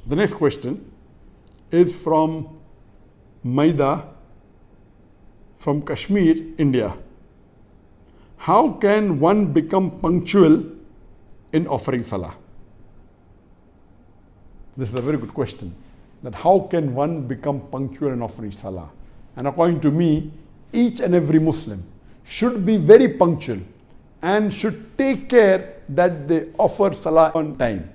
The next question is from Maida from Kashmir, India. How can one become punctual in offering Salah? This is a very good question. That how can one become punctual in offering Salah? And according to me, each and every Muslim should be very punctual and should take care that they offer Salah on time.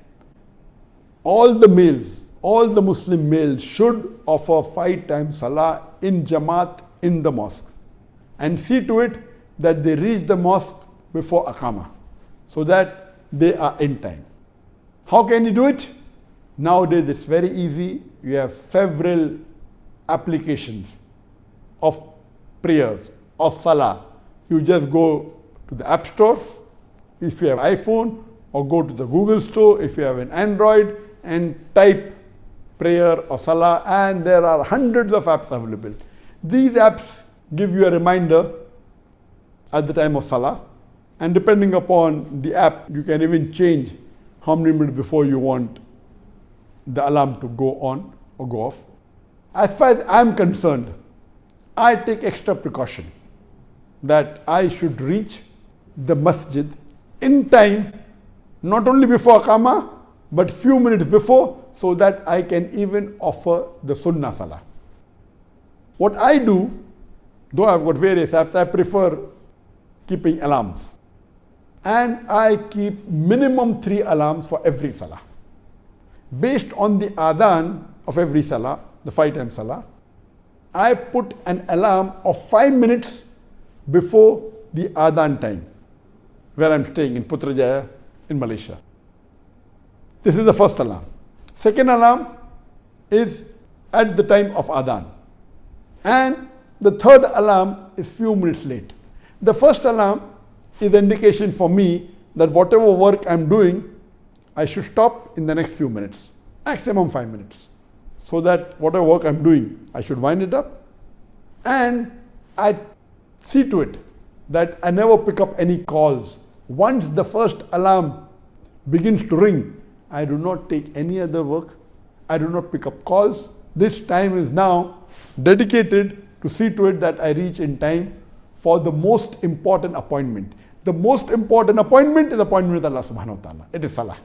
All the males, all the Muslim males should offer 5 times Salah in Jamaat in the mosque and see to it that they reach the mosque before Aqama so that they are in time. How can you do it? Nowadays it's very easy. You have several applications of prayers, of Salah. You just go to the App Store if you have iPhone, or go to the Google Store if you have an Android, and type prayer or Salah, and there are hundreds of apps available. These apps give you a reminder at the time of Salah, and depending upon the app, you can even change how many minutes before you want the alarm to go on or go off. As far as I am concerned, I take extra precaution that I should reach the masjid in time, not only before Aqama, but few minutes before, so that I can even offer the Sunnah Salah. What I do, though I've got various apps, I prefer keeping alarms. And I keep minimum 3 alarms for every Salah. Based on the adhan of every Salah, the 5 times Salah, I put an alarm of 5 minutes before the adhan time, where I'm staying in Putrajaya in Malaysia. This is the first alarm. Second alarm is at the time of adhan. And the third alarm is few minutes late. The first alarm is an indication for me that whatever work I'm doing, I should stop in the next few minutes, maximum 5 minutes. So that whatever work I'm doing, I should wind it up. And I see to it that I never pick up any calls. Once the first alarm begins to ring, I do not take any other work. I do not pick up calls. This time is now dedicated to see to it that I reach in time for the most important appointment. The most important appointment is the appointment with Allah subhanahu wa ta'ala. It is Salah.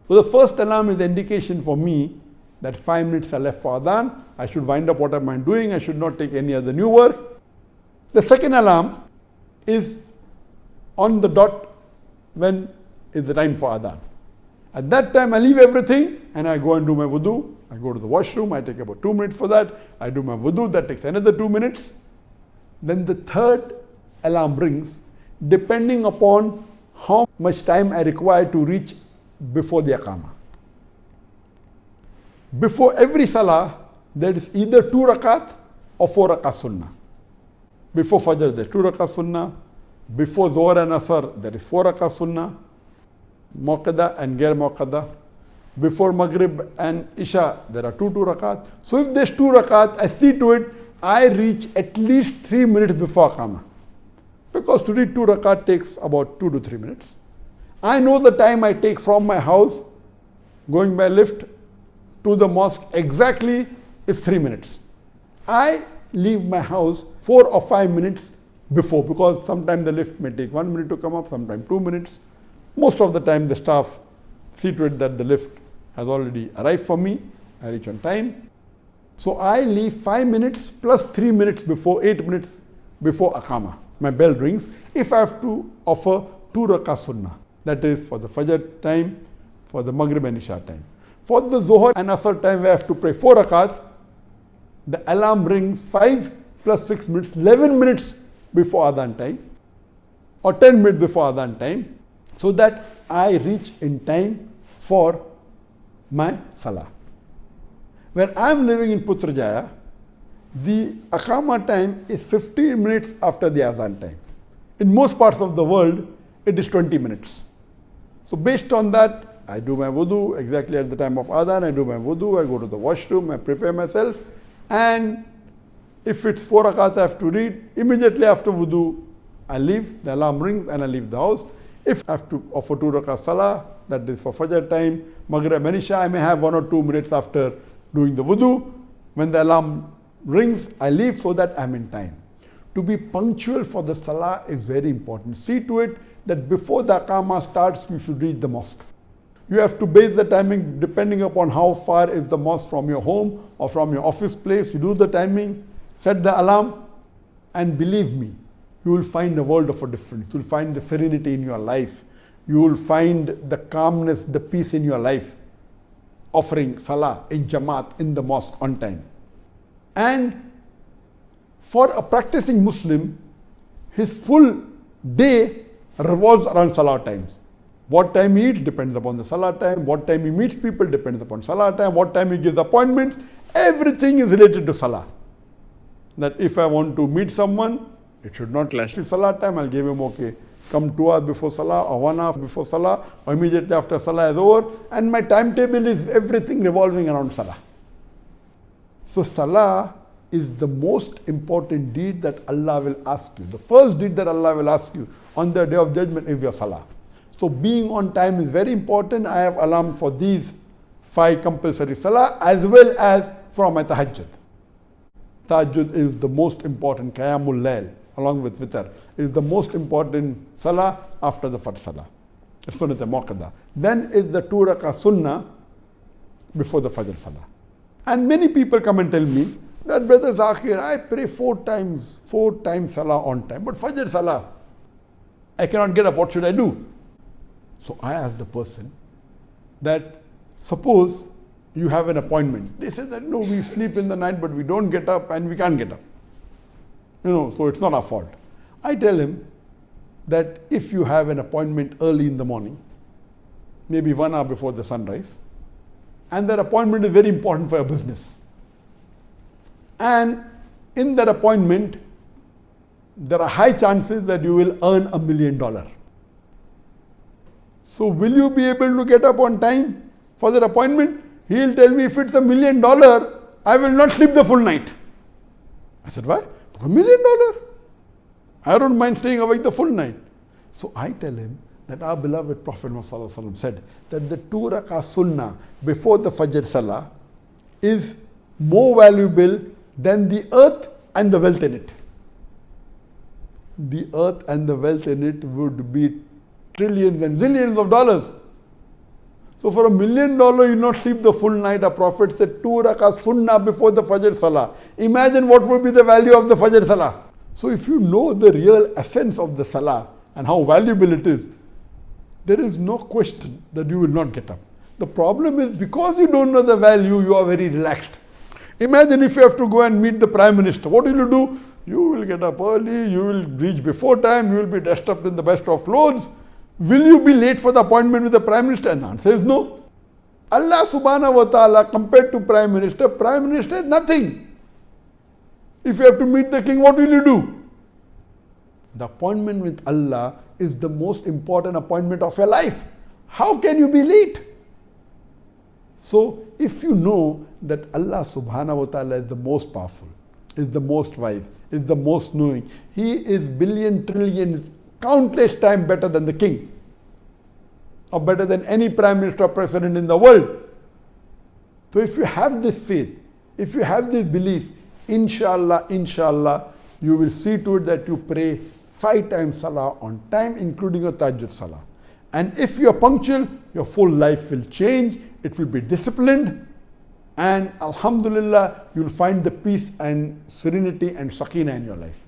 So the first alarm is the indication for me that 5 minutes are left for adhan. I should wind up what am I doing. I should not take any other new work. The second alarm is on the dot when is the time for adhan. At that time I leave everything and I go and do my wudu. I go to the washroom. I take about 2 minutes for that. I do my wudu. That takes another 2 minutes. Then the third alarm rings depending upon how much time I require to reach before the Aqama. Before every Salah, there is either 2 rakat or 4 rakat Sunnah. Before Fajr, there is 2 rakat Sunnah. Before Zohar and Asr, there is 4 rakat Sunnah, Muqaddha and Ghair Muqaddha. Before Maghrib and Isha, there are 2 rakat. So if there's 2 rakat, I see to it, I reach at least 3 minutes before Aqama. Because to read 2 rakat takes about 2 to 3 minutes. I know the time I take from my house, going by lift to the mosque exactly is 3 minutes. I leave my house 4 or 5 minutes before, because sometimes the lift may take 1 minute to come up, sometimes 2 minutes. Most of the time the staff see to it that the lift has already arrived for me. I reach on time. So I leave 5 minutes plus 3 minutes before, 8 minutes before Aqama. My bell rings. If I have to offer 2 rakat Sunnah, that is for the Fajr time, for the Maghrib and Isha time. For the Zohar and Asr time, where I have to pray 4 rakat, the alarm rings 5 plus 6 minutes, 11 minutes before Adhan time, or 10 minutes before Adhan time, so that I reach in time for my Salah. Where I am living in Putrajaya, the Aqama time is 15 minutes after the Azan time. In most parts of the world, it is 20 minutes. So based on that, I do my wudu exactly at the time of Adhan. I do my wudu, I go to the washroom, I prepare myself, and if it's 4 rakat I have to read, immediately after wudu, I leave, the alarm rings and I leave the house. If I have to offer 2 rakah salah, that is for Fajr time, Maghrib and Isha, I may have 1 or 2 minutes after doing the wudu. When the alarm rings, I leave so that I'm in time. To be punctual for the salah is very important. See to it that before the aqamah starts, you should reach the mosque. You have to base the timing depending upon how far is the mosque from your home or from your office place. You do the timing, set the alarm, and believe me, you will find a world of a difference. You will find the serenity in your life. You will find the calmness, the peace in your life, offering salah in jamaat in the mosque on time. And for a practicing Muslim, his full day revolves around salah times. What time he eats depends upon the salah time. What time he meets people depends upon salah time. What time he gives appointments, everything is related to salah. That if I want to meet someone, it should not clash with salah time. I'll give him, okay, come 2 hours before salah or 1 hour before salah or immediately after salah is over. And my timetable is everything revolving around salah. So salah is the most important deed that Allah will ask you. The first deed that Allah will ask you on the day of judgment is your salah. So being on time is very important. I have alarm for these 5 compulsory salah as well as for my tahajjud. Tahajjud is the most important, Qiyamul Layl, along with Witr, is the most important salah after the Fajr salah. It's Sunnat Muakkada. Then is the 2 rakah sunnah before the Fajr salah. And many people come and tell me that, Brother Zakir, I pray 4 times salah on time, but Fajr salah, I cannot get up, what should I do? So I ask the person that, suppose you have an appointment. They say that, no, we sleep in the night, but we don't get up and we can't get up. So it's not our fault. I tell him that if you have an appointment early in the morning, maybe 1 hour before the sunrise, and that appointment is very important for your business, and in that appointment, there are high chances that you will earn $1 million. So will you be able to get up on time for that appointment? He'll tell me, if it's $1 million, I will not sleep the full night. I said, why? $1 million. I don't mind staying awake the full night. So I tell him that our beloved Prophet Muhammad said that the 2 rakah sunnah before the Fajr salah is more valuable than the earth and the wealth in it. The earth and the wealth in it would be trillions and zillions of dollars. So for $1 million, you not sleep the full night. A Prophet said 2 rakah sunnah before the Fajr salah. Imagine what would be the value of the Fajr salah. So if you know the real essence of the salah and how valuable it is, there is no question that you will not get up. The problem is, because you don't know the value, you are very relaxed. Imagine if you have to go and meet the Prime Minister. What will you do? You will get up early, you will reach before time, you will be dressed up in the best of clothes. Will you be late for the appointment with the Prime Minister? And the answer is no. Allah subhanahu wa ta'ala, compared to Prime Minister is nothing. If you have to meet the king, what will you do? The appointment with Allah is the most important appointment of your life. How can you be late? So if you know that Allah subhanahu wa ta'ala is the most powerful, is the most wise, is the most knowing, He is billion, trillion, countless times better than the king, or better than any prime minister or president in the world. So if you have this faith, if you have this belief, inshallah, you will see to it that you pray 5 times salah on time, including your tahajjud salah. And if you are punctual, your full life will change, it will be disciplined, and alhamdulillah, you will find the peace and serenity and sakina in your life.